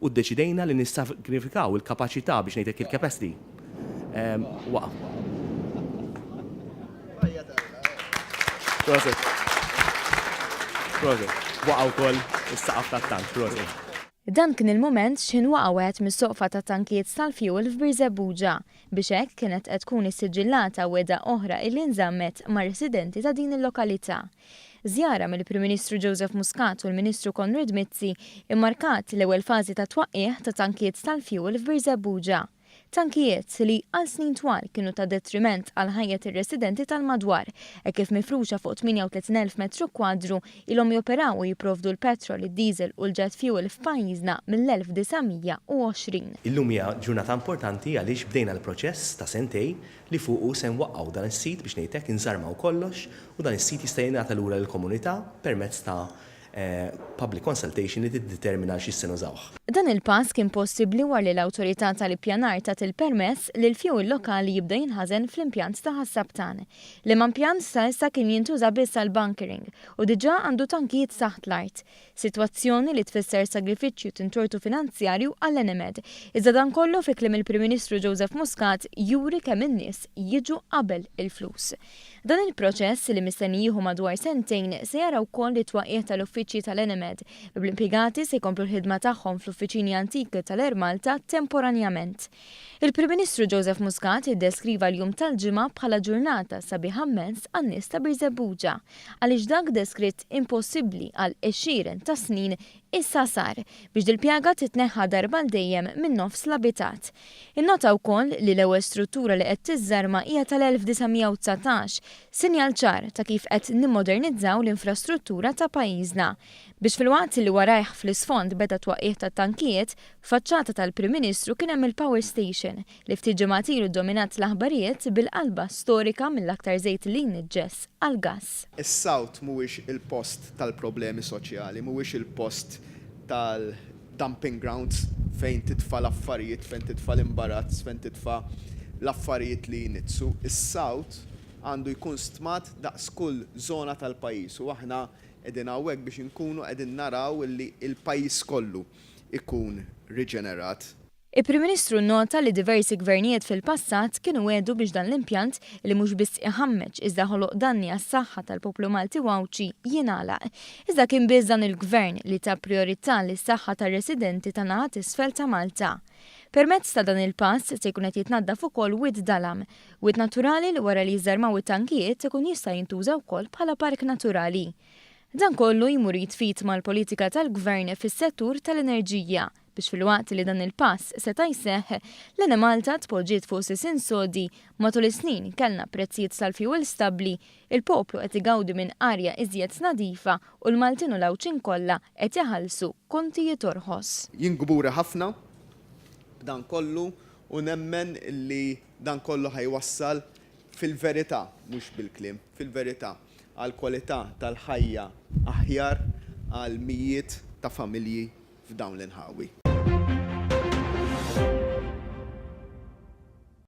u ddeċidejna li nissagrifikaw il-kapaċità biex ngħidlek il-capacity. Waqgħu wkoll is-saqaf tat-tank, proset. Dan kien il-moment x'inwaqa' wieħed mis-soqfa ta' tankijiet tal-fuel f'Biżebbuġa biex hekk kienet qed tkun issiġillata weda oħra li nżammet mar-residenti ta' din il-lokalità. Żjara mill-Prim Ministru Joseph Muscat u l-Ministru Konrad Mizzi immarkat l-ewwel fażi ta' twaqqih ta' tankijiet tal-fuel f'Biżebbuġa. Tankijiet li għal snin twal kienu ta' detriment għal ħajja ir-residenti tal-madwar, kif mifruxa fuq 38,000 metru kwadru ilhom joperaw u jipprovdu l-petrol, id-diesel u l-jet fuel f'pajjiżna mill-1920. Illum hija ġurnata importanti għaliex bdejna l-proċess ta' sentej li fuqu se nwaqqgħu dan is-sit biex ngħidlek inżarmaw kollox u dan is-sit jista' jingħata lura lill-komunità permezz ta' public consultation li tiddetermina x'isse nużawh. Dan il-pass kien possibbli wara li l-awtorità tal-ippjanar tat il-permess li l-fuel lokali jibda jinħażen fl-impjant ta' Ħassabtan. L-impjant sa issa kien jintuża biss għal bunkering u diġà għandu tankijiet taħt l-art. Sitwazzjoni li tfisser sagrifiċċju tintortu finanzjarju għall-Enemed. Iżda dan kollu fi kliem il-Prim Ministru Joseph Muscat juri kemm in-nies jiġu qabel il-flus. Dan il-proċess li mistenni jieħu madwar sentejn se jaraw wkoll li twaqqih tal-uffiċċji tal-Enemed bl-impjegati se jkomplu l-ħidma tagħhom fl-uffiċini antiki tal-Ermalta temporanjament. Il-Prim Ministru Joseph Muscat iddeskriva l-jum tal-ġimgħa bħala ġurnata sabiħa immens għan-nies ta' Biżebbuġa għaliex dak deskritt impossibbli għal 20 ta' snin issa sar biex dil-pjaga titneħħa darba l-dejjem minn nofs l-abitat. Innota wkoll li l-ewwel struttura li qed tiżarma hija tal-1919, sinjal ċar ta' kif qed nimmodernizzaw l-infrastruttura ta' pajjiżna. Biex fil-waqt li warajh fl-isfond beda twaqqih ta' tankijiet, faċċata tal-Prim Ministru kien hemm il-Power Station li ftit ġimgħatilu dominat l-aħbarijiet bil-qalba storika mill-aktar żejt li jniġġess għall-gass. Is-Sawt mhuwiex il-post tal-problemi soċjali, mhuwiex il-post tal-dumping grounds fejn titfa' l-affarijiet, fejn titfa' l-imbarazz, fejn titfa' l-affarijiet li jnitsu. Is-Sawt għandu jkun stmat daqs kull żona tal-pajjiż u aħna qegħdin hawnhekk biex inkunu qegħdin naraw li l-pajjiż kollu ikun riġenerat. Il-Prim Ministru nota li diversi gvernijiet fil-passat kienu għedu biex dan l-impjant li mhux biss iħammeġ iżda ħoloq danni għas-saħħa tal-poplu Malti Wawċi jingħalaq. Iżda kien biss dan il-gvern li ta' priorità lis-saħħa tar-residenti ta' naħat isfel ta' Malta. Permezz ta' dan il-pass se jkun qed jitnaddaf ukoll wied dalam, wied naturali li wara li jżarmaw it-tankijiet ikun jista' jintuża wkoll bħala park naturali. Dan kollu jmur jitfit mal-politika tal-gvern fis-settur tal-enerġija biex fil-waqt li dan il-pass seta' jseħħ l-Ene Malta tpoġġiet fuq sisin sodi matul is-snin kellna prezzijiet tal-fuel stabbli, il-poplu qed igawdi minn arja iżjed nadifa u l-Maltin u l-Awċin kollha qed jaħallsu kontijiet orħos. Jingbura ħafna b'dan kollu u nemmen li dan kollu ħajwassal fil-verità, mhux bil-kliem, fil-verità għal kwalità tal-ħajja aħjar għal mijiet ta' familji f'dawn l-inħawi.